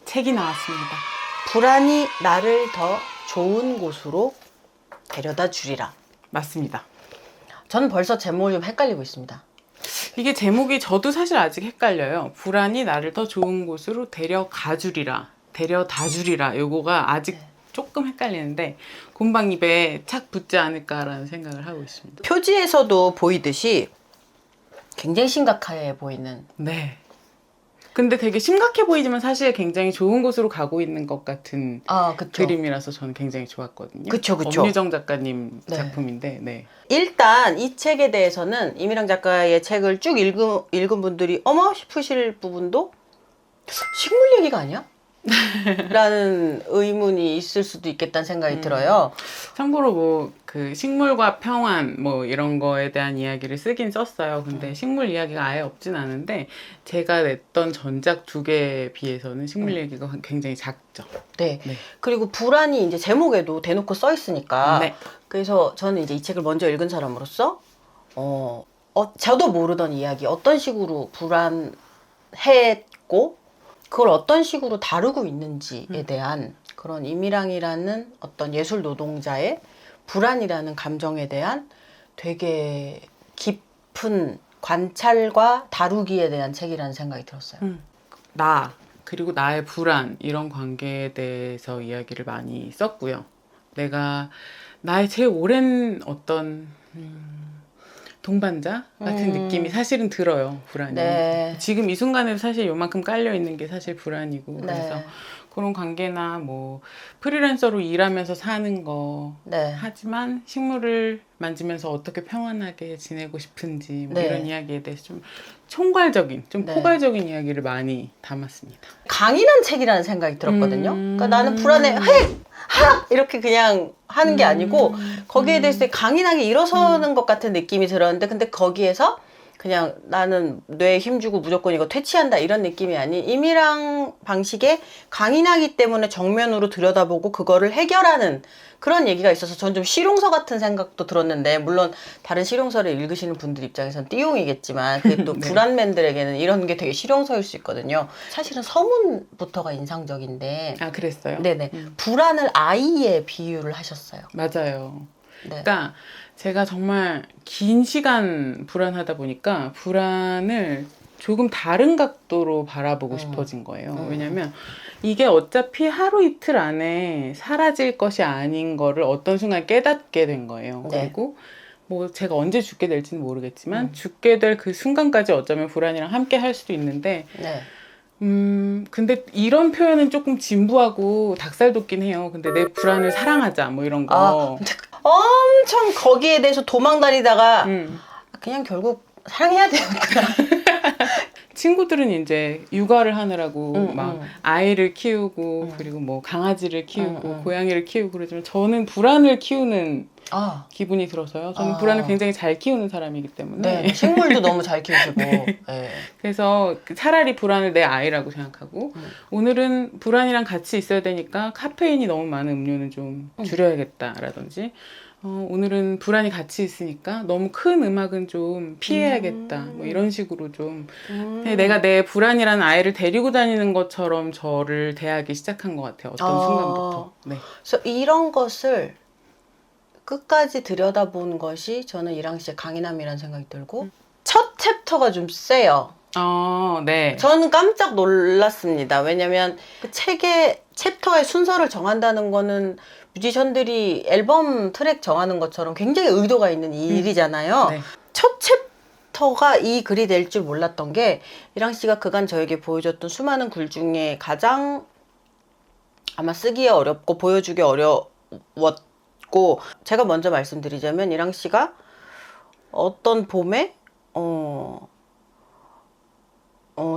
책이 나왔습니다. 불안이 나를 더 좋은 곳으로 데려다 주리라. 맞습니다. 저는 벌써 제목이 좀 헷갈리고 있습니다. 이게 제목이 저도 사실 아직 헷갈려요. 불안이 나를 더 좋은 곳으로 데려가주리라, 데려다주리라. 요거가 아직 조금 헷갈리는데 금방 입에 착 붙지 않을까라는 생각을 하고 있습니다. 표지에서도 보이듯이 굉장히 심각해 보이는. 네. 근데 되게 심각해 보이지만 사실 굉장히 좋은 곳으로 가고 있는 것 같은 그쵸. 그림이라서 저는 굉장히 좋았거든요. 그쵸. 엄유정 작가님 네. 작품인데, 네. 일단 이 책에 대해서는 이미랑 작가의 책을 쭉 읽은 분들이 어머 싶으실 부분도 식물 얘기가 아니야? 라는 의문이 있을 수도 있겠다는 생각이 들어요. 참고로 뭐 그 식물과 평안 뭐 이런 거에 대한 이야기를 쓰긴 썼어요. 근데 식물 이야기가 아예 없진 않은데 제가 냈던 전작 2개에 비해서는 식물 얘기가 굉장히 작죠. 네. 네. 그리고 불안이 이제 제목에도 대놓고 써 있으니까. 네. 그래서 저는 이제 이 책을 먼저 읽은 사람으로서 저도 모르던 이야기, 어떤 식으로 불안했고 그걸 어떤 식으로 다루고 있는지에 대한 그런 이미랑이라는 어떤 예술 노동자의 불안이라는 감정에 대한 되게 깊은 관찰과 다루기에 대한 책이라는 생각이 들었어요. 나 그리고 나의 불안 이런 관계에 대해서 이야기를 많이 썼고요. 내가 나의 제일 오랜 어떤 동반자 같은 느낌이 사실은 들어요. 불안이. 네. 지금 이 순간에도 사실 요만큼 깔려 있는 게 사실 불안이고. 네. 그래서 그런 관계나 뭐 프리랜서로 일하면서 사는 거 네. 하지만 식물을 만지면서 어떻게 평안하게 지내고 싶은지 뭐 네. 이런 이야기에 대해서 좀 총괄적인, 좀 네. 포괄적인 이야기를 많이 담았습니다. 강인한 책이라는 생각이 들었거든요. 그러니까 나는 불안해, 이렇게 그냥 하는 게 아니고 거기에 대해서 되게 강인하게 일어서는 것 같은 느낌이 들었는데, 근데 거기에서 그냥 나는 뇌에 힘주고 무조건 이거 퇴치한다 이런 느낌이 아닌 이미랑 방식의 강인하기 때문에 정면으로 들여다보고 그거를 해결하는 그런 얘기가 있어서 전 좀 실용서 같은 생각도 들었는데, 물론 다른 실용서를 읽으시는 분들 입장에선 띠용이겠지만 그게 또 네. 불안맨들에게는 이런 게 되게 실용서일 수 있거든요. 사실은 서문부터가 인상적인데. 아, 그랬어요? 네네. 불안을 아이에 비유를 하셨어요. 맞아요. 네. 그러니까 제가 정말 긴 시간 불안하다 보니까 불안을 조금 다른 각도로 바라보고 싶어진 거예요. 왜냐면 이게 어차피 하루 이틀 안에 사라질 것이 아닌 거를 어떤 순간 깨닫게 된 거예요. 네. 그리고 뭐 제가 언제 죽게 될지는 모르겠지만 죽게 될 그 순간까지 어쩌면 불안이랑 함께 할 수도 있는데 네. 근데 이런 표현은 조금 진부하고 닭살 돋긴 해요. 근데 내 불안을 사랑하자 뭐 이런 거. 근데 엄청 거기에 대해서 도망다니다가 그냥 결국 사랑해야 되는구나. 친구들은 이제 육아를 하느라고 막 아이를 키우고 그리고 뭐 강아지를 키우고 고양이를 키우고 그러지만 저는 불안을 키우는 기분이 들어서요. 저는 불안을 굉장히 잘 키우는 사람이기 때문에. 네, 식물도 너무 잘 키우시고. 네. 네. 그래서 차라리 불안을 내 아이라고 생각하고 오늘은 불안이랑 같이 있어야 되니까 카페인이 너무 많은 음료는 좀 줄여야겠다라든지 오늘은 불안이 같이 있으니까 너무 큰 음악은 좀 피해야겠다 뭐 이런 식으로 좀 내가 내 불안이라는 아이를 데리고 다니는 것처럼 저를 대하기 시작한 것 같아요. 어떤 순간부터. 네. 그래서 이런 것을 끝까지 들여다본 것이 저는 이랑 씨의 강인함이라는 생각이 들고 첫 챕터가 좀 세요. 네. 저는 깜짝 놀랐습니다. 왜냐면 그 책의 챕터의 순서를 정한다는 거는 뮤지션들이 앨범 트랙 정하는 것처럼 굉장히 의도가 있는 일이잖아요. 네. 첫 챕터가 이 글이 될 줄 몰랐던 게, 이랑 씨가 그간 저에게 보여줬던 수많은 글 중에 가장 아마 쓰기에 어렵고 보여주기 어려웠고, 제가 먼저 말씀드리자면 이랑 씨가 어떤 봄에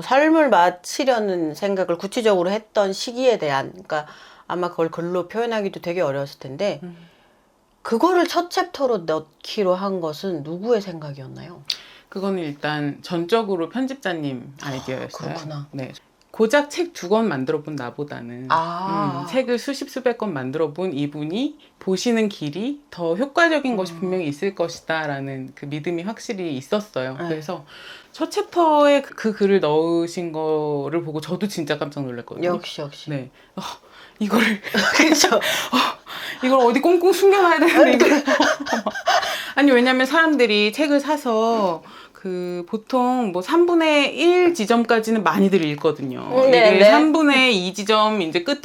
삶을 마치려는 생각을 구체적으로 했던 시기에 대한, 그러니까 아마 그걸 글로 표현하기도 되게 어려웠을 텐데 그거를 첫 챕터로 넣기로 한 것은 누구의 생각이었나요? 그거는 일단 전적으로 편집자님 아이디어였어요. 그렇구나. 네. 고작 책 2권 만들어 본 나보다는 책을 수십 수백 권 만들어 본 이분이 보시는 길이 더 효과적인 것이 분명히 있을 것이다 라는 그 믿음이 확실히 있었어요. 그래서 첫 챕터에 그 글을 넣으신 거를 보고 저도 진짜 깜짝 놀랐거든요. 역시. 네. 이거를 그렇죠. 이걸 어디 꽁꽁 숨겨놔야 되는데 이걸 아니 왜냐면 사람들이 책을 사서 그 보통 뭐 3분의 1 지점까지는 많이들 읽거든요. 네, 이게 네. 3분의 2 지점 이제 끝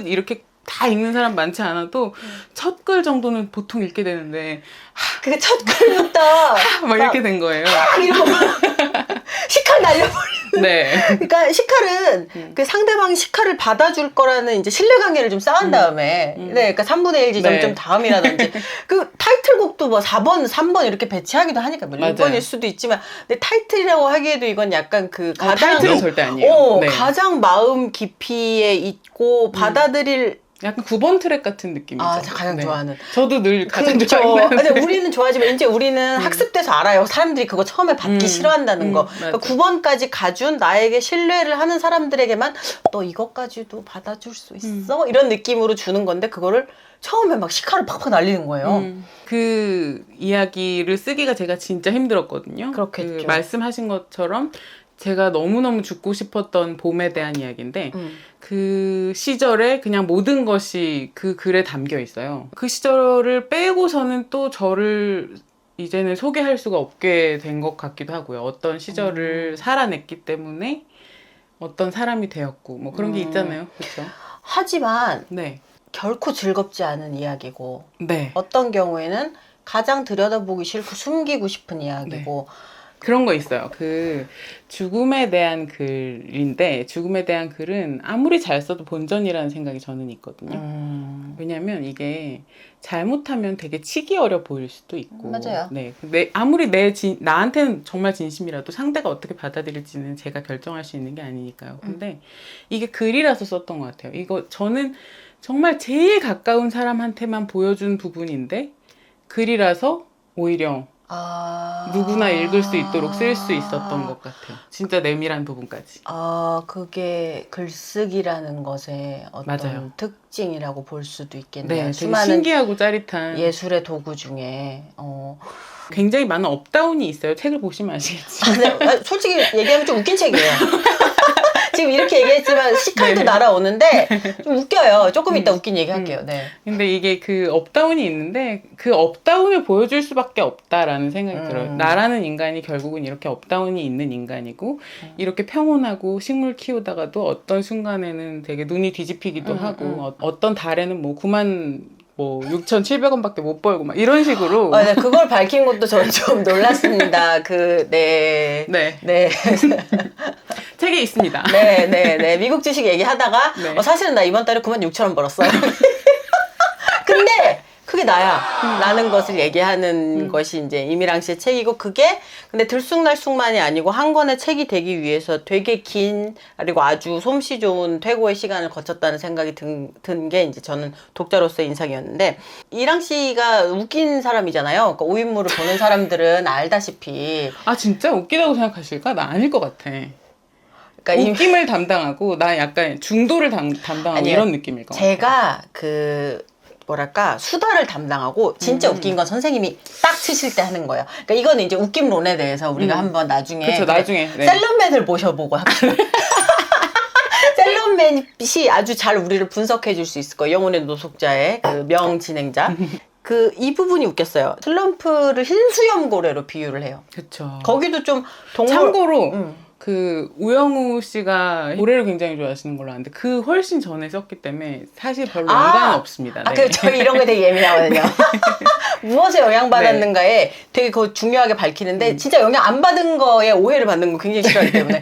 이렇게 다 읽는 사람 많지 않아도 첫 글 정도는 보통 읽게 되는데 그 첫 글부터 막 이렇게 된 거예요. 이러고 식칼 날려버리는. 네. 그러니까 식칼은 그 상대방이 식칼을 받아줄 거라는 이제 신뢰관계를 좀 쌓은 다음에 네, 그러니까 3분의 1 지점 네. 좀 다음이라든지 그 타이틀곡도 뭐 4번, 3번 이렇게 배치하기도 하니까 뭐 맞아요. 6번일 수도 있지만 근데 타이틀이라고 하기에도 이건 약간 그 가장 타이틀은 절대 아니에요. 네. 가장 마음 깊이에 있고 받아들일 약간 9번 트랙 같은 느낌이죠. 가장 네. 좋아하는. 저도 늘 가장 그렇죠. 좋아하는. 근데 우리는 좋아하지만 이제 우리는 학습돼서 알아요. 사람들이 그거 처음에 받기 싫어한다는 거. 그러니까 9번까지 가준 나에게 신뢰를 하는 사람들에게만 너 이것까지도 받아줄 수 있어? 이런 느낌으로 주는 건데 그거를 처음에 막 시카를 팍팍 날리는 거예요. 그 이야기를 쓰기가 제가 진짜 힘들었거든요. 그렇겠죠. 그 말씀하신 것처럼 제가 너무너무 죽고 싶었던 봄에 대한 이야기인데 그 시절에 그냥 모든 것이 그 글에 담겨 있어요. 그 시절을 빼고서는 또 저를 이제는 소개할 수가 없게 된 것 같기도 하고요. 어떤 시절을 살아냈기 때문에 어떤 사람이 되었고 뭐 그런 게 있잖아요. 그렇죠? 하지만 네. 결코 즐겁지 않은 이야기고 네. 어떤 경우에는 가장 들여다보기 싫고 숨기고 싶은 이야기고 그런 거 있어요. 그 죽음에 대한 글인데 죽음에 대한 글은 아무리 잘 써도 본전이라는 생각이 저는 있거든요. 왜냐면 이게 잘못하면 되게 치기 어려 보일 수도 있고 맞아요. 네. 아무리 나한테는 정말 진심이라도 상대가 어떻게 받아들일지는 제가 결정할 수 있는 게 아니니까요. 근데 이게 글이라서 썼던 것 같아요. 이거 저는 정말 제일 가까운 사람한테만 보여준 부분인데 글이라서 오히려 누구나 읽을 수 있도록 쓸 수 있었던 것 같아요. 진짜 내밀한 부분까지. 그게 글쓰기라는 것의 어떤 맞아요. 특징이라고 볼 수도 있겠네요. 네, 되게 수많은 신기하고 짜릿한 예술의 도구 중에 굉장히 많은 업다운이 있어요. 책을 보시면 아시겠지만. 근데 솔직히 얘기하면 좀 웃긴 책이에요. 지금 이렇게 얘기했지만 시칼도 네. 날아오는데 좀 웃겨요. 조금 이따 웃긴 얘기 할게요. 네. 근데 이게 그 업다운이 있는데 그 업다운을 보여줄 수밖에 없다라는 생각이 들어요. 나라는 인간이 결국은 이렇게 업다운이 있는 인간이고 이렇게 평온하고 식물 키우다가도 어떤 순간에는 되게 눈이 뒤집히기도 하고 어떤 달에는 뭐 6,700원밖에 못 벌고 막 이런 식으로. 네, 그걸 밝힌 것도 저는 좀 놀랐습니다. 네. 책에 있습니다. 네. 미국 주식 얘기하다가 네. 사실은 나 이번 달에 96,000원 벌었어. 근데 그게 나야 라는 것을 얘기하는 것이 이제 이미랑 씨의 책이고 그게 근데 들쑥날쑥만이 아니고 한 권의 책이 되기 위해서 되게 긴 그리고 아주 솜씨 좋은 퇴고의 시간을 거쳤다는 생각이 든 게 이제 저는 독자로서의 인상이었는데 이랑 씨가 웃긴 사람이잖아요. 그러니까 오인물을 보는 사람들은 알다시피 아 진짜 웃기다고 생각하실까? 나 아닐 것 같아. 그러니까 웃김을 담당하고 나 약간 중도를 담당하고 아니요. 이런 느낌일 것 같아요. 제가 뭐랄까 수다를 담당하고 진짜 웃긴 건 선생님이 딱 치실 때 하는 거예요. 그러니까 이거는 이제 웃김론에 대해서 우리가 한번 나중에 그쵸, 나중에. 네. 셀럽맨을 모셔보고 합시다. 셀럽맨이 아주 잘 우리를 분석해 줄 수 있을 거예요. 영혼의 노숙자의 그 명진행자. 이 부분이 웃겼어요. 슬럼프를 흰수염고래로 비유를 해요. 그쵸. 거기도 좀 참고로 그 우영우 씨가 고래를 굉장히 좋아하시는 걸로 아는데 그 훨씬 전에 썼기 때문에 사실 별로 연관은 없습니다. 네. 저 이런 거 되게 예민하거든요. 무엇에 영향받았는가에 되게 그거 중요하게 밝히는데 진짜 영향 안 받은 거에 오해를 받는 거 굉장히 싫어하기 때문에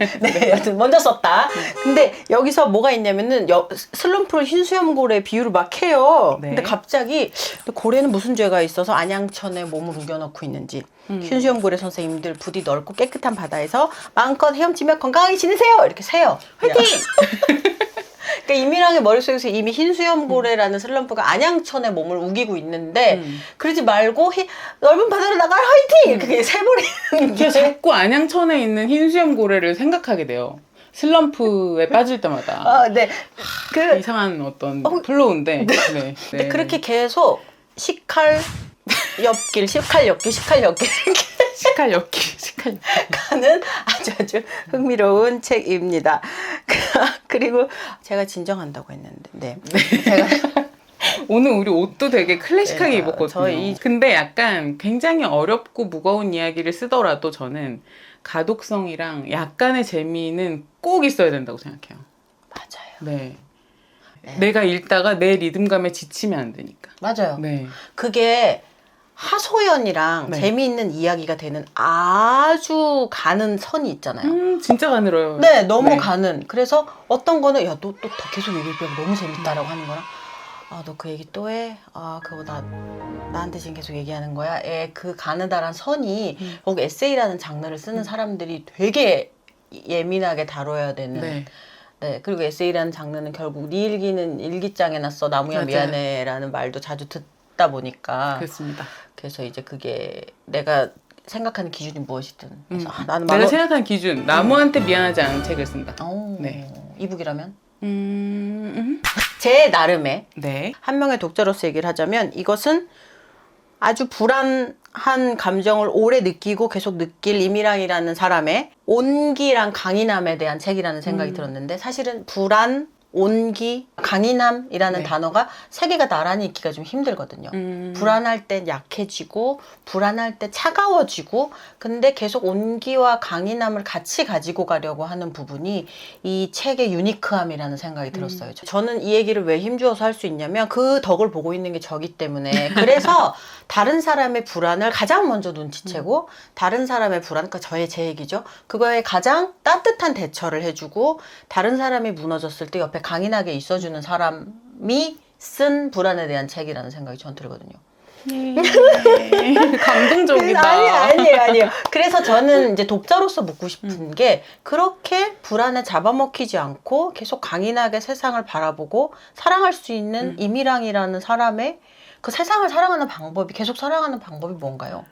여튼 먼저 썼다. 근데 여기서 뭐가 있냐면은 슬럼프를 흰수염고래 비유를 막 해요. 네. 근데 갑자기 고래는 무슨 죄가 있어서 안양천에 몸을 우겨넣고 있는지 흰수염고래 선생님들 부디 넓고 깨끗한 바다에서 마음껏 헤엄치며 건강하게 지내세요. 이렇게 세요. 화이팅! 그러니까 이미랑의 머릿속에서 이미 흰수염고래라는 슬럼프가 안양천에 몸을 우기고 있는데 그러지 말고 넓은 바다로 나가라 화이팅! 이렇게 그냥 세버리는 게 자꾸 안양천에 있는 흰수염 고래를 생각하게 돼요. 슬럼프에 빠질 때마다. 네. 이상한 어떤 플로우인데. 네. 근데 그렇게 계속 식칼 엽길 이렇게 시칼엽기. 가는 아주 흥미로운 책입니다. 그리고 제가 진정한다고 했는데, 네. 제가 오늘 우리 옷도 되게 클래식하게 네, 입었거든요. 근데 약간 굉장히 어렵고 무거운 이야기를 쓰더라도 저는 가독성이랑 약간의 재미는 꼭 있어야 된다고 생각해요. 맞아요. 네. 네. 내가 읽다가 내 리듬감에 지치면 안 되니까. 맞아요. 네. 그게 하소연이랑 네. 재미있는 이야기가 되는 아주 가는 선이 있잖아요. 진짜 가늘어요. 네, 너무 네. 가는. 그래서 어떤 거는 야, 너 더 계속 얘기해. 너무 재밌다라고 하는 거랑 아, 너 그 얘기 또 해? 아, 그거 나한테 지금 계속 얘기하는 거야? 그 가느다란 선이 거기 에세이라는 장르를 쓰는 사람들이 되게 예민하게 다뤄야 되는. 네. 네, 그리고 에세이라는 장르는 결국 네 일기는 일기장에나 써 나무야 맞아요. 미안해라는 말도 자주 듣다 보니까 그렇습니다. 그래서 이제 그게 내가 생각하는 기준이 무엇이든 그래서 나는 내가 생각한 기준, 나무한테 미안하지 않은 책을 쓴다. 네. 이북이라면? 제 나름의 네. 한 명의 독자로서 얘기를 하자면 이것은 아주 불안한 감정을 오래 느끼고 계속 느낄 이미랑이라는 사람의 온기랑 강인함에 대한 책이라는 생각이 들었는데 사실은 불안, 온기, 강인함이라는 네. 단어가 세 개가 나란히 있기가 좀 힘들거든요. 불안할 땐 약해지고 불안할 때 차가워지고 근데 계속 온기와 강인함을 같이 가지고 가려고 하는 부분이 이 책의 유니크함이라는 생각이 들었어요. 저는 이 얘기를 왜 힘주어서 할 수 있냐면 그 덕을 보고 있는 게 저기 때문에 그래서 다른 사람의 불안을 가장 먼저 눈치채고 다른 사람의 불안, 그러니까 제 얘기죠. 그거에 가장 따뜻한 대처를 해주고 다른 사람이 무너졌을 때 옆에 강인하게 있어주는 사람이 쓴 불안에 대한 책이라는 생각이 전 들거든요. 감동적이다. 아니에요. 그래서 저는 이제 독자로서 묻고 싶은 게 그렇게 불안에 잡아먹히지 않고 계속 강인하게 세상을 바라보고 사랑할 수 있는 이미랑이라는 사람의 그 세상을 사랑하는 방법이 계속 사랑하는 방법이 뭔가요?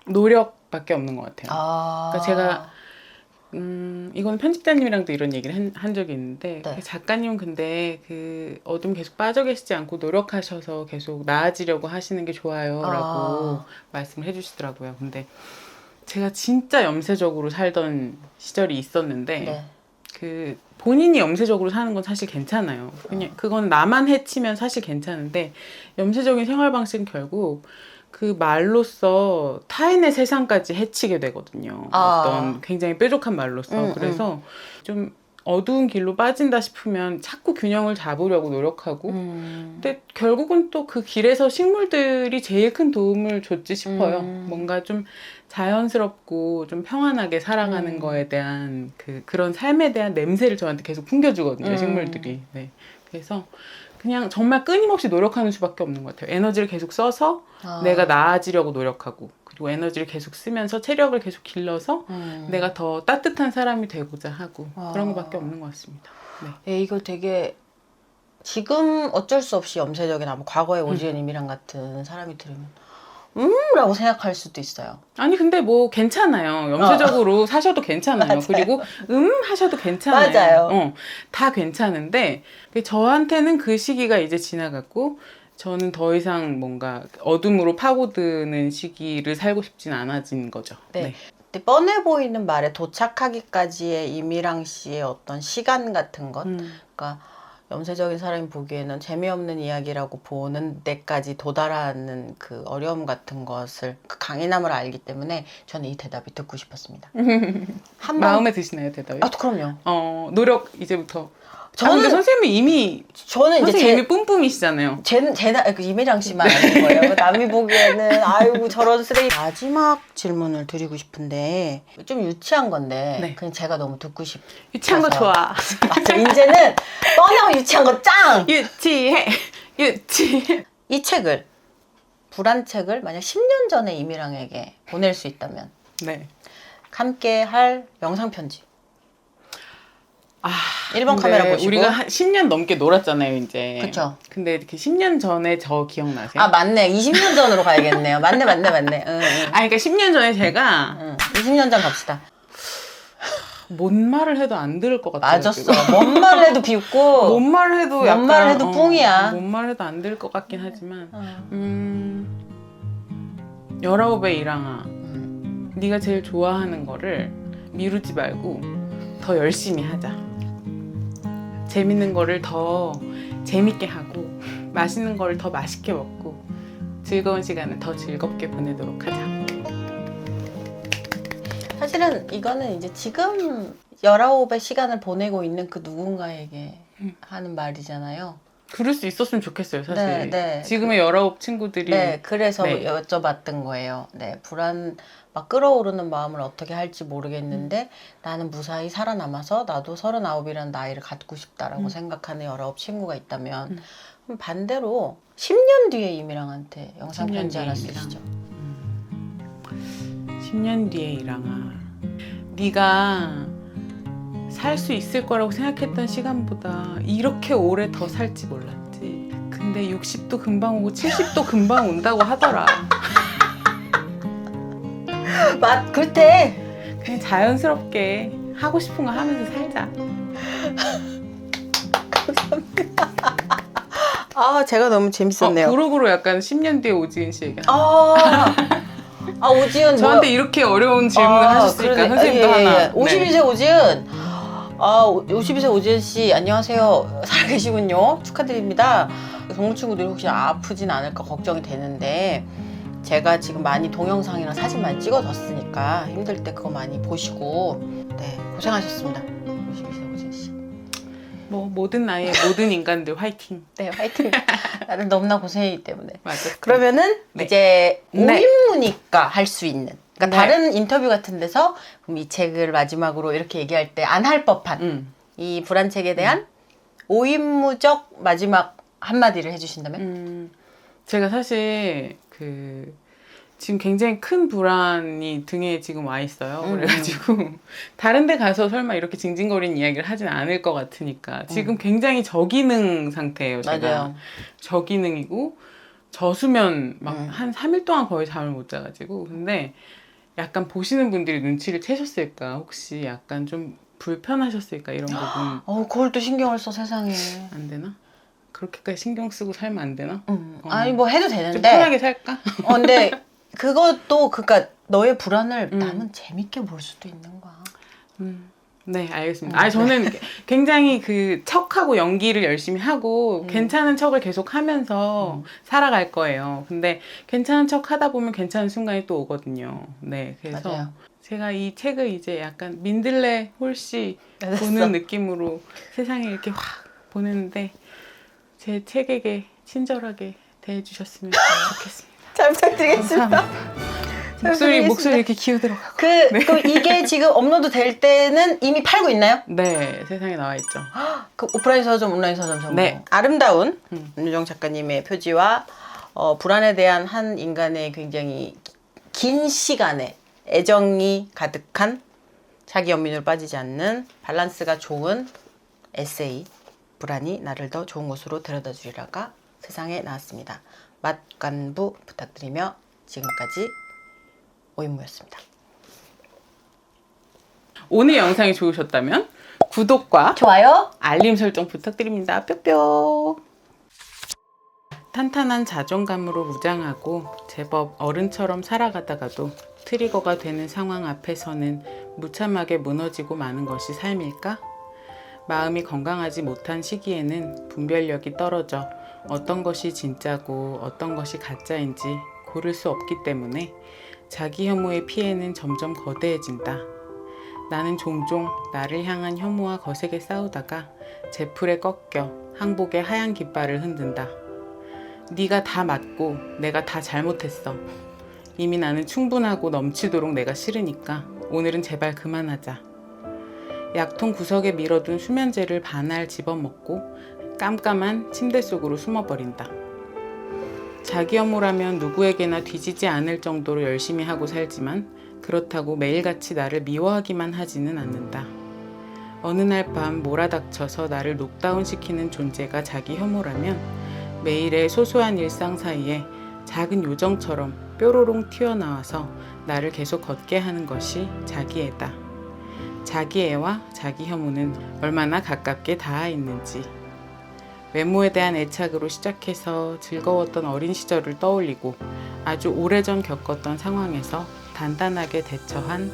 노력밖에 없는 것 같아요. 그러니까 제가 이건 편집자님이랑도 이런 얘기를 한 적이 있는데 네. 작가님은 근데 그 어둠 계속 빠져 계시지 않고 노력하셔서 계속 나아지려고 하시는 게 좋아요 라고 말씀을 해주시더라고요. 근데 제가 진짜 염세적으로 살던 시절이 있었는데 네. 그 본인이 염세적으로 사는 건 사실 괜찮아요. 그냥 그건 나만 해치면 사실 괜찮은데 염세적인 생활 방식은 결국 그 말로써 타인의 세상까지 해치게 되거든요. 어떤 굉장히 뾰족한 말로써. 그래서 좀 어두운 길로 빠진다 싶으면 자꾸 균형을 잡으려고 노력하고 근데 결국은 또 그 길에서 식물들이 제일 큰 도움을 줬지 싶어요. 뭔가 좀 자연스럽고 좀 평안하게 살아가는 거에 대한 그런 삶에 대한 냄새를 저한테 계속 풍겨주거든요. 식물들이. 네. 그래서 그냥 정말 끊임없이 노력하는 수밖에 없는 것 같아요. 에너지를 계속 써서 내가 나아지려고 노력하고 그리고 에너지를 계속 쓰면서 체력을 계속 길러서 내가 더 따뜻한 사람이 되고자 하고 그런 것밖에 없는 것 같습니다. 네. 이걸 되게 지금 어쩔 수 없이 염세적인 아마 과거의 오지은 이미랑 같은 사람이 들으면 라고 생각할 수도 있어요. 아니 근데 뭐 괜찮아요. 염세적으로 사셔도 괜찮아요. 맞아요. 그리고 하셔도 괜찮아요. 맞아요. 다 괜찮은데 저한테는 그 시기가 이제 지나갔고 저는 더 이상 뭔가 어둠으로 파고드는 시기를 살고 싶진 않아진 거죠. 네. 근데 뻔해 보이는 말에 도착하기까지의 이미랑 씨의 어떤 시간 같은 것, 그러니까 염세적인 사람이 보기에는 재미없는 이야기라고 보는 데까지 도달하는 그 어려움 같은 것을 그 강인함을 알기 때문에 저는 이 대답이 듣고 싶었습니다. 마음에 드시나요 대답이? 그럼요. 노력 이제부터. 저는 근데 선생님이 이미 선생님이 뿜뿜이시잖아요. 그 이미랑 씨만 아는 거예요. 남이 보기에는 아이고 저런 쓰레기. 마지막 질문을 드리고 싶은데 좀 유치한 건데 네. 그냥 제가 너무 듣고 싶어서. 유치한 거 좋아. 맞아. 이제는 뻔하고 유치한 거 짱. 유치해. 이 책을 불안 책을 만약 10년 전에 이미랑에게 보낼 수 있다면 네. 함께 할 영상 편지. 1번 카메라 보시고. 우리가 10년 넘게 놀았잖아요, 이제. 그쵸. 근데 이렇게 10년 전에 저 기억나세요? 맞네. 20년 전으로 가야겠네요. 맞네. 응. 그러니까 10년 전에 제가 20년 전 갑시다. 뭔 말을 해도 안 들을 것 같아요. 맞았어. 뭔 말을 해도 비웃고. 뭔 말을 해도 뭔 말을 해도 뿡이야. 뭔 말을 해도 안 들을 것 같긴 하지만 19의 일항아, 네가 제일 좋아하는 거를 미루지 말고 더 열심히 하자. 재밌는 거를 더 재밌게 하고 맛있는 거를 더 맛있게 먹고 즐거운 시간을 더 즐겁게 보내도록 하자. 사실은 이거는 이제 지금 19의 시간을 보내고 있는 그 누군가에게 하는 말이잖아요. 그럴 수 있었으면 좋겠어요, 사실. 네, 네. 지금의 19 친구들이. 네, 그래서 네. 여쭤봤던 거예요. 네, 불안 막 끌어오르는 마음을 어떻게 할지 모르겠는데 나는 무사히 살아남아서 나도 39이라는 나이를 갖고 싶다라고 생각하는 19 친구가 있다면 그럼 반대로 10년 뒤에 이미랑한테 영상 10년 편지 하나 뒤에 쓰시죠. 10년 뒤에 일항아, 네가 살 수 있을 거라고 생각했던 시간보다 이렇게 오래 더 살지 몰랐지. 근데 60도 금방 오고 70도 금방 온다고 하더라. 그때 그냥 자연스럽게 하고 싶은 거 하면서 살자. 제가 너무 재밌었네요. 그룹으로 약간 10년 뒤에 오지은 씨 얘기. 오지은 저한테 이렇게 어려운 질문을 하셨으니까 그러네. 선생님도 하나. 52세 오지은. 52세 오지은 씨 안녕하세요. 살아계시군요. 축하드립니다. 동물 친구들이 혹시 아프진 않을까 걱정이 되는데 제가 지금 많이 동영상이랑 사진 많이 찍어뒀으니까 힘들 때 그거 많이 보시고 네 고생하셨습니다. 52세 오지은 씨. 뭐 모든 나이의 모든 인간들 화이팅. 네 화이팅. 나는 너무나 고생이기 때문에. 맞아. 그러면은 네. 이제 네. 5인무니까 할 수 있는. 그러니까 네. 다른 인터뷰 같은 데서 그럼 이 책을 마지막으로 이렇게 얘기할 때 안 할 법한 이 불안책에 대한 5인무적 마지막 한마디를 해주신다면? 제가 사실 지금 굉장히 큰 불안이 등에 지금 와 있어요. 그래가지고 다른 데 가서 설마 이렇게 징징거리는 이야기를 하진 않을 것 같으니까 지금 굉장히 저기능 상태예요. 제가. 맞아요. 저기능이고 저수면 막 한 3일 동안 거의 잠을 못 자가지고 근데 약간 보시는 분들이 눈치를 채셨을까 혹시 약간 좀 불편하셨을까 이런 부분 그걸 또 신경을 써 세상에. 안 되나? 그렇게까지 신경 쓰고 살면 안 되나? 아니 뭐 해도 좀 되는데. 편하게 살까? 근데 그것도 그러니까 너의 불안을 남은 재밌게 볼 수도 있는 거야. 네, 알겠습니다. 저는 굉장히 척하고 연기를 열심히 하고 괜찮은 척을 계속 하면서 살아갈 거예요. 근데 괜찮은 척 하다 보면 괜찮은 순간이 또 오거든요. 네, 그래서 맞아요. 제가 이 책을 이제 약간 민들레 홀씨 보는 느낌으로 세상에 이렇게 확 보내는데 제 책에게 친절하게 대해주셨으면 좋겠습니다. 잘 부탁드리겠습니다. 감사합니다. 목소리 이렇게 기어들어가고. 그 이게 지금 업로드 될 때는 이미 팔고 있나요? 네, 세상에 나와 있죠. 그 오프라인 서점, 온라인 서점 전부. 네. 아름다운 윤유정 작가님의 표지와 불안에 대한 한 인간의 굉장히 긴 시간에 애정이 가득한 자기 연민으로 빠지지 않는 밸런스가 좋은 에세이 불안이 나를 더 좋은 곳으로 데려다 주리라가 세상에 나왔습니다. 맛간부 부탁드리며 지금까지 오인무였습니다. 오늘 영상이 좋으셨다면 구독과 좋아요, 알림 설정 부탁드립니다. 뿅뿅. 탄탄한 자존감으로 무장하고 제법 어른처럼 살아가다가도 트리거가 되는 상황 앞에서는 무참하게 무너지고 마는 것이 삶일까? 마음이 건강하지 못한 시기에는 분별력이 떨어져 어떤 것이 진짜고 어떤 것이 가짜인지 고를 수 없기 때문에 자기 혐오의 피해는 점점 거대해진다. 나는 종종 나를 향한 혐오와 거세게 싸우다가 제풀에 꺾여 항복의 하얀 깃발을 흔든다. 네가 다 맞고 내가 다 잘못했어. 이미 나는 충분하고 넘치도록 내가 싫으니까 오늘은 제발 그만하자. 약통 구석에 밀어둔 수면제를 반알 집어먹고 깜깜한 침대 속으로 숨어버린다. 자기 혐오라면 누구에게나 뒤지지 않을 정도로 열심히 하고 살지만 그렇다고 매일같이 나를 미워하기만 하지는 않는다. 어느 날 밤 몰아닥쳐서 나를 녹다운시키는 존재가 자기 혐오라면 매일의 소소한 일상 사이에 작은 요정처럼 뾰로롱 튀어나와서 나를 계속 걷게 하는 것이 자기애다. 자기애와 자기 혐오는 얼마나 가깝게 닿아 있는지. 외모에 대한 애착으로 시작해서 즐거웠던 어린 시절을 떠올리고 아주 오래전 겪었던 상황에서 단단하게 대처한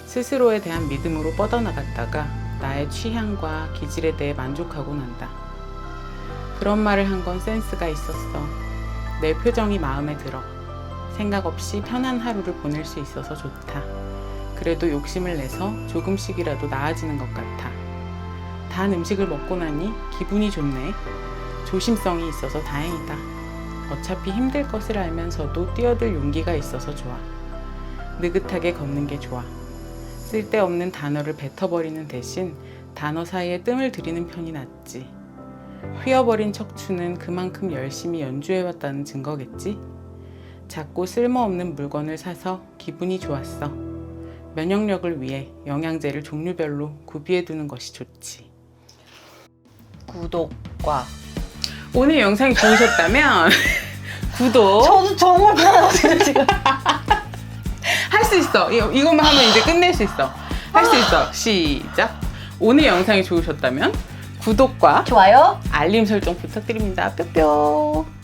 스스로에 대한 믿음으로 뻗어나갔다가 나의 취향과 기질에 대해 만족하곤 한다. 그런 말을 한 건 센스가 있었어. 내 표정이 마음에 들어. 생각 없이 편한 하루를 보낼 수 있어서 좋다. 그래도 욕심을 내서 조금씩이라도 나아지는 것 같아. 단 음식을 먹고 나니 기분이 좋네. 조심성이 있어서 다행이다. 어차피 힘들 것을 알면서도 뛰어들 용기가 있어서 좋아. 느긋하게 걷는 게 좋아. 쓸데없는 단어를 뱉어버리는 대신 단어 사이에 뜸을 들이는 편이 낫지. 휘어버린 척추는 그만큼 열심히 연주해왔다는 증거겠지? 작고 쓸모없는 물건을 사서 기분이 좋았어. 면역력을 위해 영양제를 종류별로 구비해두는 것이 좋지. 구독과 오늘 영상이 좋으셨다면 구독 저도 정말 편하세요 지금. 할 수 있어. 이것만 하면 이제 끝낼 수 있어. 할 수 있어. 시작. 오늘 영상이 좋으셨다면 구독과 좋아요. 알림 설정 부탁드립니다. 뿅뿅.